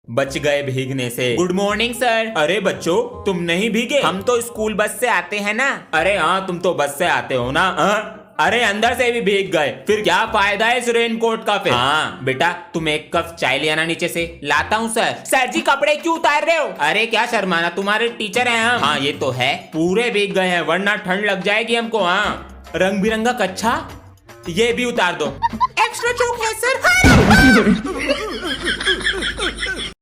बच गए भीगने से। Good morning sir. अरे बच्चों तुम नहीं भीगे? हम तो स्कूल बस से आते हैं ना। अरे हाँ तुम तो बस से आते हो ना। अरे अंदर से भी भीग गए, फिर क्या फायदा है इस रेनकोट का फिर? हाँ बेटा तुम एक कप चाय ले आना नीचे से। लाता हूँ सर। सर जी कपड़े क्यों उतार रहे हो? अरे क्या शर्माना, तुम्हारे टीचर हैं हम। हाँ ये तो है, पूरे भीग गए हैं वरना ठंड लग जाएगी हमको। हाँ रंग बिरंगा कच्छा ये भी उतार दो। एक्स्ट्रा चोक है सर।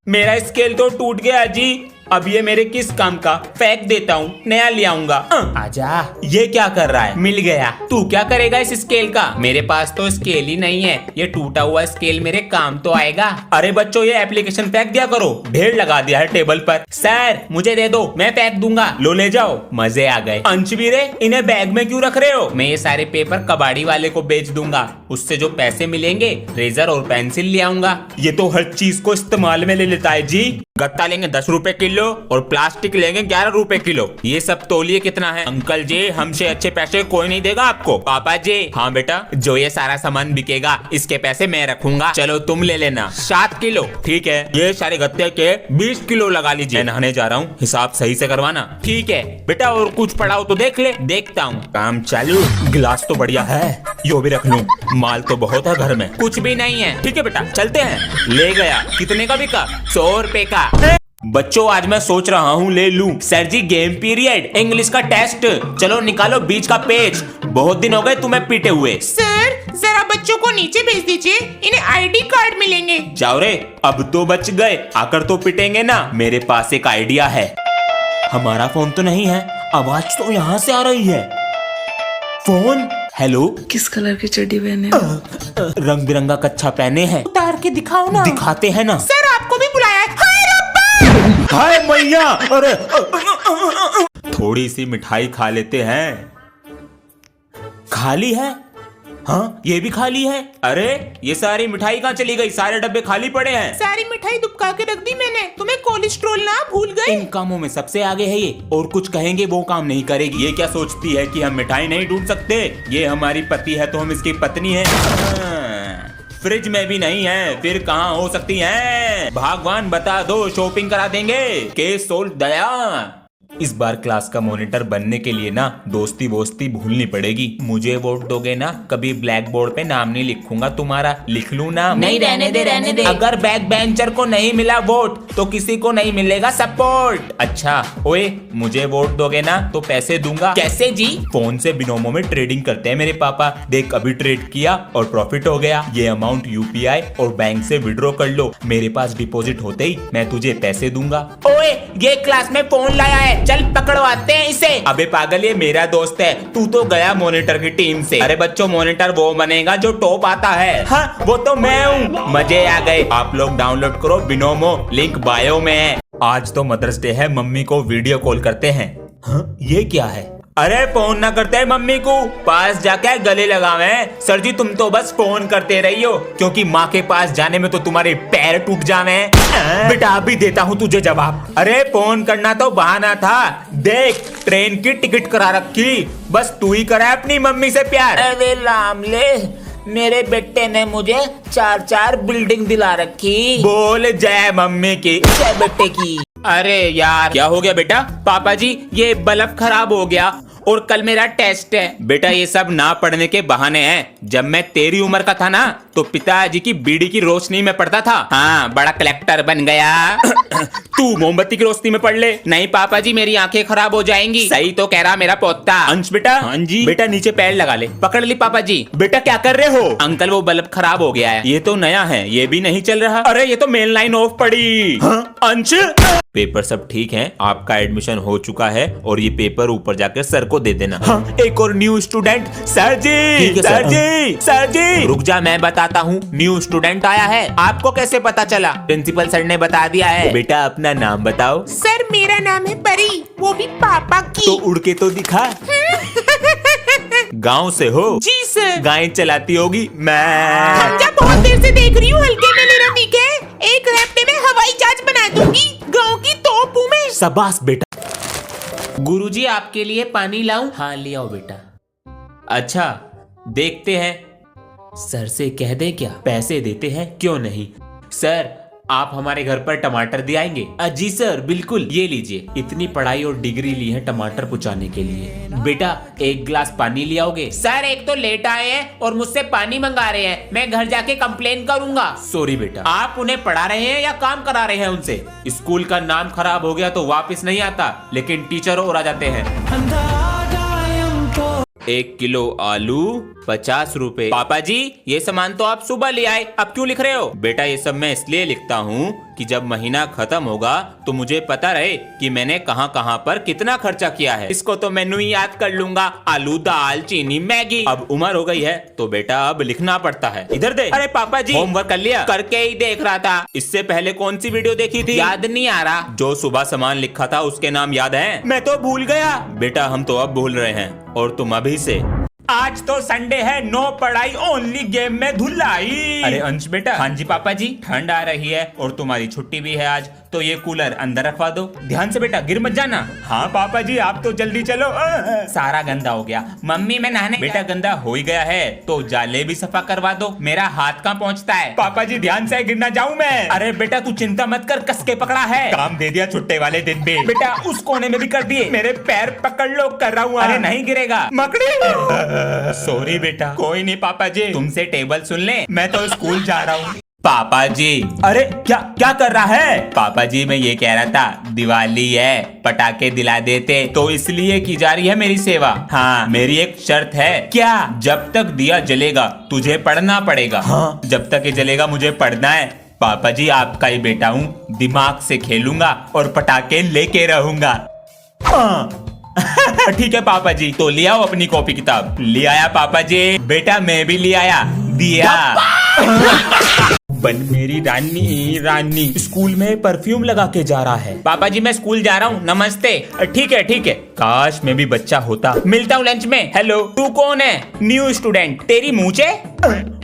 मेरा स्केल तो टूट गया जी, अब ये मेरे किस काम का? फेंक देता हूँ, नया ले आऊंगा। आजा। ये क्या कर रहा है? मिल गया। तू क्या करेगा इस स्केल का? मेरे पास तो स्केल ही नहीं है, ये टूटा हुआ स्केल मेरे काम तो आएगा। अरे बच्चों ये एप्लीकेशन फेंक दिया करो, ढेर लगा दिया है टेबल पर। सर मुझे दे दो, मैं फेंक दूंगा। लो ले जाओ। मजे आ गए। अंशवीरे इन्हें बैग में क्यों रख रहे हो? मैं ये सारे पेपर कबाड़ी वाले को बेच दूंगा, उससे जो पैसे मिलेंगे रेजर और पेंसिल ले आऊंगा। ये तो हर चीज को इस्तेमाल में ले लेता है जी। गत्ता लेंगे 10 रुपए किलो और प्लास्टिक लेंगे 11 रुपए किलो। ये सब तोलिए कितना है? अंकल जी हमसे अच्छे पैसे कोई नहीं देगा आपको। पापा जी। हाँ बेटा, जो ये सारा सामान बिकेगा इसके पैसे मैं रखूंगा। चलो तुम ले लेना 7 किलो। ठीक है, ये सारे गत्ते के 20 किलो लगा लीजिए। मैं नहाने जा रहा हूँ, हिसाब सही से करवाना। ठीक है बेटा, और कुछ पड़ा हो तो देख ले। देखता हूँ। काम चालू। गिलास तो बढ़िया है, यो भी रख लूं। माल तो बहुत है घर में। कुछ भी नहीं है। ठीक है बेटा चलते हैं। ले गया। कितने का बिका? 100 रुपए का। बच्चों आज मैं सोच रहा हूँ ले लूं। सर जी गेम पीरियड, इंग्लिश का टेस्ट। चलो निकालो बीच का पेज, बहुत दिन हो गए तुम्हें पीटे हुए। सर जरा बच्चों को नीचे भेज दीजिए, इन्हें आईडी कार्ड मिलेंगे। जाओ रे, अब तो बच गए, आकर तो पिटेंगे ना। मेरे पास एक आइडिया है। हमारा फोन तो नहीं है, आवाज तो यहाँ से आ रही है। फोन। हेलो। किस कलर की चड्डी पहने हो? रंग बिरंगा कच्छा पहने हैं। उतार के दिखाओ ना। दिखाते हैं ना। सर आपको भी बुलाया है। हाय मैया। अरे थोड़ी सी मिठाई खा लेते हैं। खाली है? हाँ ये भी खाली है। अरे ये सारी मिठाई कहाँ चली गई? सारे डब्बे खाली पड़े हैं। सारी मिठाई दुबका के रख दी मैंने, तुम्हें कोलेस्ट्रॉल ना भूल गए। इन कामों में सबसे आगे है ये, और कुछ कहेंगे वो काम नहीं करेगी। ये क्या सोचती है कि हम मिठाई नहीं ढूंढ सकते? ये हमारी पति है तो हम इसकी पत्नी है। फ्रिज में भी नहीं है, फिर कहाँ हो सकती है? भगवान बता दो, शॉपिंग करा देंगे। केस सोल्व दया। इस बार क्लास का मॉनिटर बनने के लिए ना दोस्ती वोस्ती भूलनी पड़ेगी। मुझे वोट दोगे ना? कभी ब्लैक बोर्ड पे नाम नहीं लिखूंगा तुम्हारा, लिख लूं नाम? नहीं रहने दे रहने दे। अगर बैक बेंचर को नहीं मिला वोट तो किसी को नहीं मिलेगा सपोर्ट। अच्छा ओए, मुझे वोट दोगे ना तो पैसे दूंगा। कैसे जी? फोन से बिनोमो में ट्रेडिंग करते हैं मेरे पापा। देख अभी ट्रेड किया और प्रॉफिट हो गया। ये अमाउंट यूपीआई और बैंक से विड्रॉ कर लो। मेरे पास डिपॉजिट होते ही मैं तुझे पैसे दूंगा। ओए ये क्लास में फोन लाया है, चल पकड़वाते हैं इसे। अबे पागल, ये मेरा दोस्त है, तू तो गया मॉनिटर की टीम से। अरे बच्चों मॉनिटर वो बनेगा जो टॉप आता है। हाँ वो तो मैं हूँ। मजे आ गए। आप लोग डाउनलोड करो बिनोमो, लिंक बायो में है। आज तो मदर्स डे है, मम्मी को वीडियो कॉल करते हैं। हाँ ये क्या है? अरे फोन ना करते हैं मम्मी को, पास जाके गले लगावे। सर जी तुम तो बस फोन करते रही हो, क्योंकि माँ के पास जाने में तो तुम्हारे पैर टूट जावे। बेटा अभी देता हूँ तुझे जवाब। अरे फोन करना तो बहाना था, देख ट्रेन की टिकट करा रखी, बस तू ही करा अपनी मम्मी से प्यार। अरे लामले, मेरे बेटे ने मुझे 4 बिल्डिंग दिला रखी। बोल जय मम्मी की। जय बेटे की। अरे यार क्या हो गया बेटा? पापा जी ये बल्ब खराब हो गया और कल मेरा टेस्ट है। बेटा ये सब ना पढ़ने के बहाने हैं। जब मैं तेरी उम्र का था ना तो पिताजी की बीड़ी की रोशनी में पढ़ता था। हाँ बड़ा कलेक्टर बन गया। तू मोमबत्ती की रोशनी में पढ़ ले। नहीं पापा जी मेरी आंखें खराब हो जाएंगी। सही तो कह रहा मेरा पोता। अंश बेटा। हाँ जी बेटा, नीचे पैर लगा ले। पकड़ ली पापा जी। बेटा क्या कर रहे हो? अंकल वो बल्ब खराब हो गया है। ये तो नया है, ये भी नहीं चल रहा। अरे ये तो मेन लाइन ऑफ पड़ी। हाँ? अंश पेपर सब ठीक है, आपका एडमिशन हो चुका है और ये पेपर ऊपर जाकर सर को दे देना। हाँ, एक और न्यू स्टूडेंट। सर जी सर जी सर जी। रुक जा मैं बताता हूँ, न्यू स्टूडेंट आया है। आपको कैसे पता चला? प्रिंसिपल सर ने बता दिया है। बेटा अपना नाम बताओ। सर मेरा नाम है परी, वो भी पापा की। तो उड़ के तो दिखा। गांव से हो? जी सर। गाय चलाती होगी। मैं समझा, बहुत देर से देख रही हूँ, हल्के में लेना ठीक है। एक हफ्ते में हवाई जहाज बना दूंगी, गाँव की तोप हूँ मैं। शाबाश बेटा। गुरुजी आपके लिए पानी लाऊं? हाँ ले आओ बेटा। अच्छा देखते हैं, सर से कह दे क्या? पैसे देते हैं क्यों नहीं। सर आप हमारे घर पर टमाटर दे आएंगे? जी सर बिल्कुल, ये लीजिए। इतनी पढ़ाई और डिग्री ली है टमाटर पहुँचाने के लिए। बेटा एक गिलास पानी ले आओगे? सर एक तो लेट आए हैं और मुझसे पानी मंगा रहे हैं, मैं घर जाके कंप्लेन करूंगा। सॉरी बेटा। आप उन्हें पढ़ा रहे हैं या काम करा रहे हैं उनसे? स्कूल का नाम खराब हो गया तो वापस नहीं आता, लेकिन टीचर और आ जाते हैं। 1 किलो आलू 50 रुपए। पापा जी ये सामान तो आप सुबह ले आए, अब क्यों लिख रहे हो? बेटा ये सब मैं इसलिए लिखता हूँ कि जब महीना खत्म होगा तो मुझे पता रहे कि मैंने कहाँ कहाँ पर कितना खर्चा किया है। इसको तो मेनू ही याद कर लूंगा, आलू दाल चीनी मैगी। अब उम्र हो गई है तो बेटा अब लिखना पड़ता है। इधर दे। अरे पापा जी होमवर्क कर लिया? करके ही देख रहा था। इससे पहले कौन सी वीडियो देखी थी? याद नहीं आ रहा। जो सुबह सामान लिखा था उसके नाम याद है? मैं तो भूल गया। बेटा हम तो अब भूल रहे हैं और तुम अभी से। आज तो संडे है, नो पढ़ाई ओनली गेम में धुलाई। अरे अंश बेटा। हाँ जी पापा जी। ठंड आ रही है और तुम्हारी छुट्टी भी है आज, तो ये कूलर अंदर रखवा दो। ध्यान से बेटा, गिर मत जाना। हाँ पापा जी आप तो जल्दी चलो। सारा गंदा हो गया। मम्मी मैं नहाने। बेटा गंदा हो ही गया है तो जाले भी सफा करवा दो, मेरा हाथ कहाँ पहुँचता है। पापा जी ध्यान से, गिर ना जाऊँ मैं। अरे बेटा तू चिंता मत कर, कस के पकड़ा है। काम दे दिया छुट्टे वाले दिन भी। बेटा उस कोने में भी कर दिए। मेरे पैर पकड़ लो, कर रहा हूँ। अरे नहीं गिरेगा, मकड़ी। सॉरी बेटा। कोई नहीं पापा जी, तुमसे टेबल सुन ले, मैं तो स्कूल जा रहा हूँ। पापा जी। अरे क्या क्या कर रहा है? पापा जी मैं ये कह रहा था दिवाली है, पटाखे दिला देते, तो इसलिए की जा रही है मेरी सेवा। हाँ मेरी एक शर्त है। क्या? जब तक दिया जलेगा तुझे पढ़ना पड़ेगा। हाँ जब तक ये जलेगा मुझे पढ़ना है। पापा जी आपका ही बेटा हूँ, दिमाग से खेलूंगा और पटाखे लेके रहूंगा। ठीक है पापा जी, तो ले आओ अपनी कॉपी किताब। ले आया पापा जी। बेटा मैं भी ले आया। दिया। बन मेरी रानी रानी स्कूल में परफ्यूम लगा के जा रहा है। पापा जी मैं स्कूल जा रहा हूँ, नमस्ते। ठीक है ठीक है। काश मैं भी बच्चा होता। मिलता हूँ लंच में। हेलो तू कौन है? New student. तेरी मूंछे?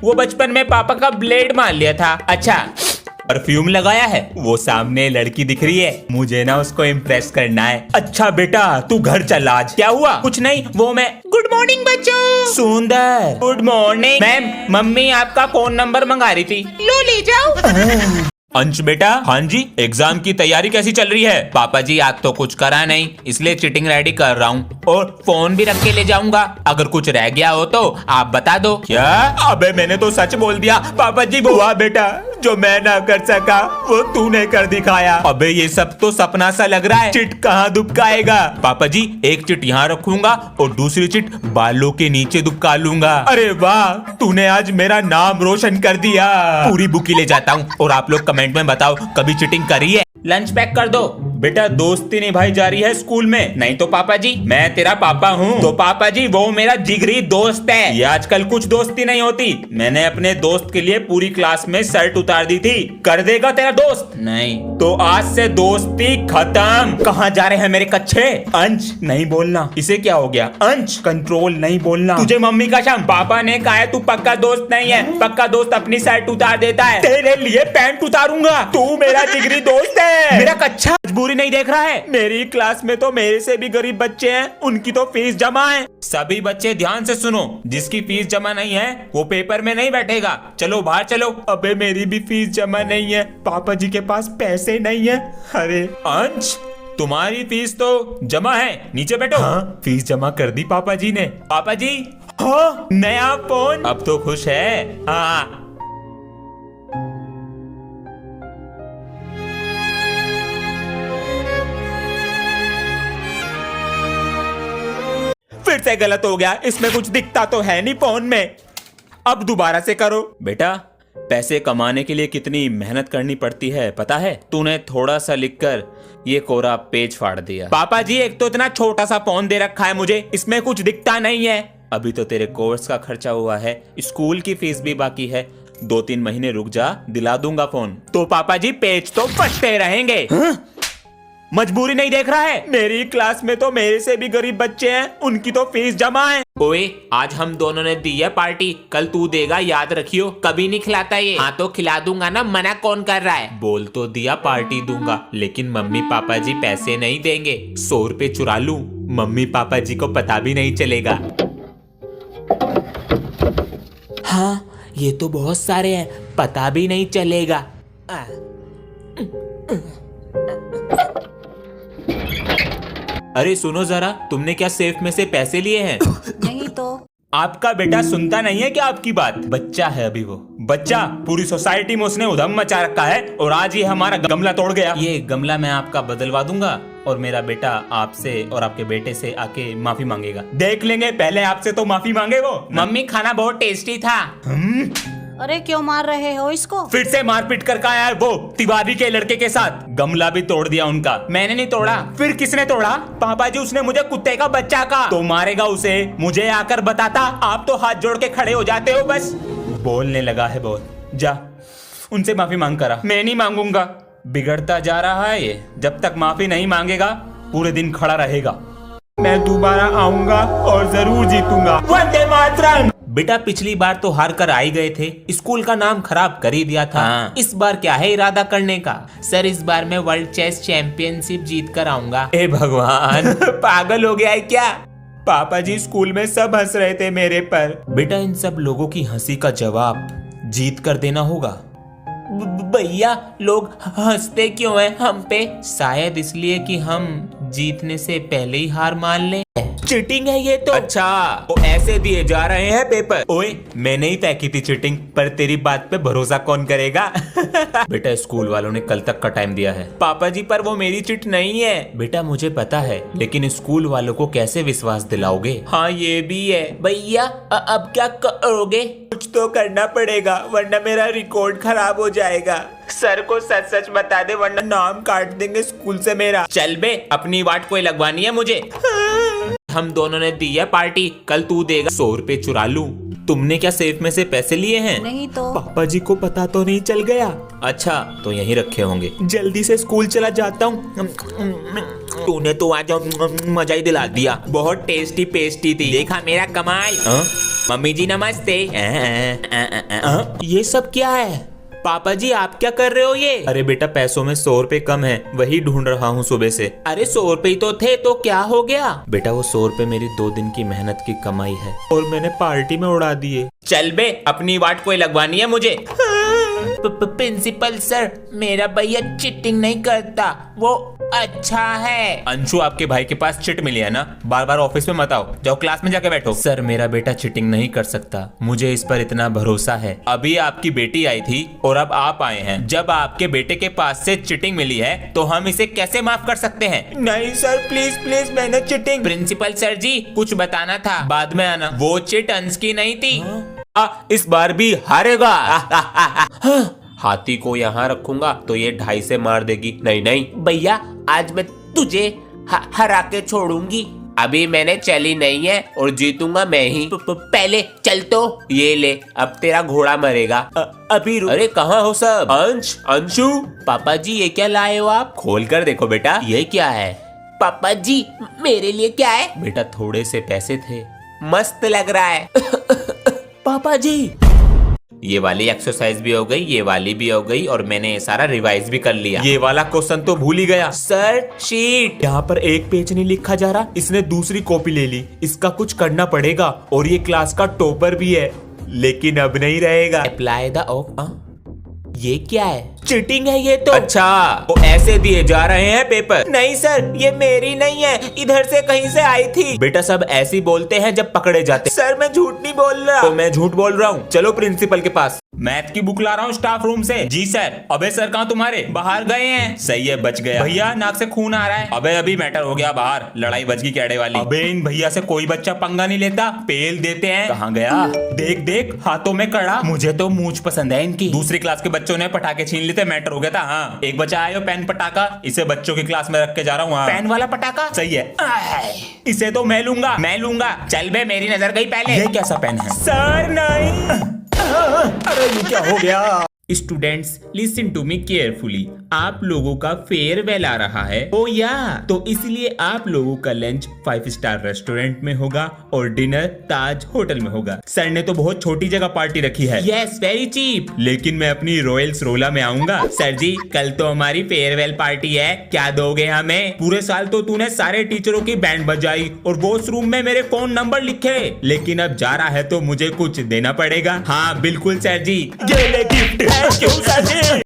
वो बचपन में पापा का ब्लेड मार लिया था। अच्छा परफ्यूम लगाया है? वो सामने लड़की दिख रही है, मुझे ना उसको इम्प्रेस करना है। अच्छा बेटा तू घर चल आज। क्या हुआ? कुछ नहीं, वो मैं। गुड मॉर्निंग बच्चों। सुंदर गुड मॉर्निंग। मैम मम्मी आपका फोन नंबर मंगा रही थी। लो ले जाओ। अंश बेटा। हाँ जी। एग्जाम की तैयारी कैसी चल रही है? पापा जी आज तो कुछ करा नहीं, इसलिए चीटिंग रेडी कर रहा हूँ और फोन भी रख के ले जाऊंगा, अगर कुछ रह गया हो तो आप बता दो। क्या? अबे मैंने तो सच बोल दिया। पापा जी हुआ बेटा, जो मैं ना कर सका वो तूने कर दिखाया। अबे ये सब तो सपना सा लग रहा है, चिट कहाँ दुबकाएगा? पापा जी एक चिट यहाँ रखूंगा और दूसरी चिट बालों के नीचे दुबका लूंगा। अरे वाह तूने आज मेरा नाम रोशन कर दिया। पूरी बुकी ले जाता हूँ और आप लोग कमेंट में बताओ कभी चीटिंग करी है। लंच पैक कर दो। बेटा दोस्ती निभाई जा रही है स्कूल में। नहीं तो पापा जी मैं तेरा पापा हूँ। तो पापा जी वो मेरा जिगरी दोस्त है। ये आजकल कुछ दोस्ती नहीं होती। मैंने अपने दोस्त के लिए पूरी क्लास में शर्ट उतार दी थी। कर देगा तेरा दोस्त? नहीं। तो आज से दोस्ती खत्म। कहाँ जा रहे हैं मेरे कच्चे? अंश नहीं बोलना। इसे क्या हो गया? अंश कंट्रोल नहीं बोलना। तुझे मम्मी का शाम। पापा ने कहा है तू पक्का दोस्त नहीं है। पक्का दोस्त अपनी शर्ट उतार देता है। तेरे लिए पैंट उतारूंगा। तू मेरा जिगरी दोस्त है। मेरा कच्चा मजबूरी नहीं देख रहा है? मेरी क्लास में तो मेरे से भी गरीब बच्चे हैं, उनकी तो फीस जमा है। सभी बच्चे ध्यान से सुनो, जिसकी फीस जमा नहीं है वो पेपर में नहीं बैठेगा। चलो बाहर चलो। अबे मेरी भी फीस जमा नहीं है, पापा जी के पास पैसे नहीं है। अरे अंश तुम्हारी फीस तो जमा है, नीचे बैठो। हाँ फीस जमा कर दी पापा जी ने। पापा जी हाँ नया फोन। अब तो खुश है? हाँ फिर से गलत हो गया, इसमें कुछ दिखता तो है नहीं फोन में। अब दोबारा से करो। बेटा पैसे कमाने के लिए कितनी मेहनत करनी पड़ती है पता है? तूने थोड़ा सा लिखकर ये कोरा पेज फाड़ दिया। पापा जी एक तो इतना छोटा सा फोन दे रखा है मुझे, इसमें कुछ दिखता नहीं है। अभी तो तेरे कोर्स का खर्चा हुआ है, स्कूल की फीस भी बाकी है। 2-3 महीने रुक जा, दिला दूंगा फोन। तो पापा जी पेज तो फटते रहेंगे। मजबूरी नहीं देख रहा है? मेरी क्लास में तो मेरे से भी गरीब बच्चे हैं, उनकी तो फीस जमा है। ओए आज हम दोनों ने दी है पार्टी, कल तू देगा, याद रखियो। कभी नहीं खिलाता ये। हाँ तो खिला दूंगा ना, मना कौन कर रहा है? बोल तो दिया पार्टी दूंगा, लेकिन मम्मी पापा जी पैसे नहीं देंगे। 100 रुपए चुरा लूं, मम्मी पापा जी को पता भी नहीं चलेगा। हाँ ये तो बहुत सारे हैं, पता भी नहीं चलेगा। अरे सुनो जरा, तुमने क्या सेफ में से पैसे लिए हैं? नहीं तो। आपका बेटा सुनता नहीं है क्या आपकी बात? बच्चा है अभी वो बच्चा, पूरी सोसाइटी में उसने उधम मचा रखा है और आज ये हमारा गमला तोड़ गया। ये गमला मैं आपका बदलवा दूंगा और मेरा बेटा आपसे और आपके बेटे से आके माफी मांगेगा। देख लेंगे, पहले आपसे तो माफी मांगे वो। मम्मी खाना बहुत टेस्टी था। अरे क्यों मार रहे हो इसको? फिर से मारपीट कर आया है वो तिवारी के लड़के के साथ। गमला भी तोड़ दिया उनका। मैंने नहीं तोड़ा। फिर किसने तोड़ा? पापा जी, उसने मुझे कुत्ते का बच्चा कहा। तो मारेगा उसे, मुझे आकर बताता। आप तो हाथ जोड़ के खड़े हो जाते हो बस। बोलने लगा है बहुत। जा उनसे माफी मांग करा। मैं नहीं मांगूंगा। बिगड़ता जा रहा है ये। जब तक माफी नहीं मांगेगा पूरे दिन खड़ा रहेगा। मैं दोबारा आऊंगा और जरूर जीतूंगा। वंदे मातरम। बेटा पिछली बार तो हार कर आई गए थे, स्कूल का नाम खराब कर ही दिया था। इस बार क्या है इरादा करने का? सर इस बार मैं वर्ल्ड चेस चैंपियनशिप जीत कर आऊंगा। हे भगवान, पागल हो गया है क्या? पापा जी स्कूल में सब हंस रहे थे मेरे पर। बेटा इन सब लोगों की हंसी का जवाब जीत कर देना होगा। भैया लोग हंसते क्यों हैं हम पे? शायद इसलिए कि हम जीतने से पहले ही हार मान लें। चीटिंग है ये तो। अच्छा, वो ऐसे दिए जा रहे हैं पेपर। ओए मैंने ही तय की थी चीटिंग, पर तेरी बात पे भरोसा कौन करेगा? बेटा स्कूल वालों ने कल तक का टाइम दिया है। पापा जी पर वो मेरी चिट नहीं है। बेटा मुझे पता है, लेकिन स्कूल वालों को कैसे विश्वास दिलाओगे? हाँ ये भी है। भैया अब क्या करोगे? कुछ तो करना पड़ेगा वरना मेरा रिकॉर्ड खराब हो जाएगा। सर को सच सच बता दे वरना नाम काट देंगे स्कूल से मेरा। चल बे, अपनी वाट कोई लगवानी है मुझे। हम दोनों ने दी है पार्टी, कल तू देगा। 100 रुपए चुरा लूं। तुमने क्या सेफ में से पैसे लिए हैं? नहीं तो। पापा जी को पता तो नहीं चल गया? अच्छा तो यहीं रखे होंगे। जल्दी से स्कूल चला जाता हूँ। तूने तो आज मजा ही दिला दिया। बहुत टेस्टी पेस्टी थी। देखा मेरा कमाल। मम्मी जी नमस्ते। ये सब क्या है? पापा जी आप क्या कर रहे हो ये? अरे बेटा पैसों में 100 रुपए कम है, वही ढूंढ रहा हूँ सुबह से। अरे 100 रुपए ही तो थे, तो क्या हो गया? बेटा वो 100 रुपए मेरी 2 दिन की मेहनत की कमाई है और मैंने पार्टी में उड़ा दिए। चल बे, अपनी वाट कोई लगवानी है मुझे। प्रिंसिपल सर, मेरा भैया चीटिंग नहीं करता, वो अच्छा है। अंशु आपके भाई के पास चिट मिली है ना? बार बार ऑफिस में मत आओ, जाओ क्लास में जाके बैठो। सर मेरा बेटा चीटिंग नहीं कर सकता, मुझे इस पर इतना भरोसा है। अभी आपकी बेटी आई थी और अब आप आए हैं। जब आपके बेटे के पास से चीटिंग मिली है तो हम इसे कैसे माफ कर सकते हैं? नहीं सर प्लीज प्लीज, मैंने चीटिंग। प्रिंसिपल सर जी कुछ बताना था, बाद में आना। वो चिट अंश की नहीं थी। इस बार भी हारेगा। हाथी को यहाँ रखूंगा तो ये 2.5 से मार देगी। नहीं नहीं भैया, आज मैं तुझे हरा के छोड़ूंगी। अभी मैंने चली नहीं है और जीतूंगा मैं ही। पहले चल तो ये ले, अब तेरा घोड़ा मरेगा। अभी अरे कहाँ हो सब? अंशु पापा जी ये क्या लाए हो आप? खोल कर देखो बेटा, ये क्या है? पापा जी मेरे लिए क्या है? बेटा थोड़े से पैसे थे, मस्त लग रहा है। पापा जी ये वाली एक्सरसाइज भी हो गई, ये वाली भी हो गई और मैंने सारा रिवाइज भी कर लिया। ये वाला क्वेश्चन तो भूल ही गया। सर शीट, यहाँ पर एक पेज नहीं लिखा जा रहा, इसने दूसरी कॉपी ले ली। इसका कुछ करना पड़ेगा और ये क्लास का टॉपर भी है, लेकिन अब नहीं रहेगा। Apply the of. ये क्या है? चीटिंग है ये तो। अच्छा वो ऐसे दिए जा रहे हैं पेपर? नहीं सर ये मेरी नहीं है, इधर से कहीं से आई थी। बेटा सब ऐसे ही बोलते हैं जब पकड़े जाते। सर मैं झूठ नहीं बोल रहा। तो मैं झूठ बोल रहा हूँ। चलो प्रिंसिपल के पास। मैथ की बुक ला रहा हूँ स्टाफ रूम से। जी सर। अबे सर कहाँ तुम्हारे? बाहर गए हैं। सही है बच गया। भैया नाक से खून आ रहा है। अबे अभी मैटर हो गया बाहर, लड़ाई बच गई कैडे वाली। अबे इन भैया से कोई बच्चा पंगा नहीं लेता, पेल देते हैं। कहाँ गया? देख देख हाथों में कड़ा। मुझे तो मूंछ पसंद है इनकी। दूसरी क्लास के बच्चों ने पटाखे छीन लिए थे, मैटर हो गया था। हाँ एक बच्चा आया पेन पटाखा, इसे बच्चों की क्लास में रख के जा रहा हूँ। पेन वाला पटाखा सही है, इसे तो मैं लूंगा। चल बे मेरी नजर गई पहले। ये कैसा पेन है? सर नहीं। अरे ये क्या हो गया? Students listen to me carefully. आप लोगों का फेयरवेल आ रहा है। ओ या तो इसलिए आप लोगों का लंच 5 स्टार रेस्टोरेंट में होगा और डिनर ताज होटल में होगा। सर ने तो बहुत छोटी जगह पार्टी रखी है। Yes very cheap. लेकिन मैं अपनी रॉयल्स रोला में आऊंगा। सर जी कल तो हमारी फेयरवेल पार्टी है, क्या दोगे हमें? पूरे साल तो तूने सारे टीचरों की बैंड बजाई और वॉशरूम में मेरे फोन नंबर लिखे, लेकिन अब जा रहा है तो मुझे कुछ देना पड़ेगा। हाँ बिल्कुल सर जी, ये ले गिफ्ट। Thank you, sir.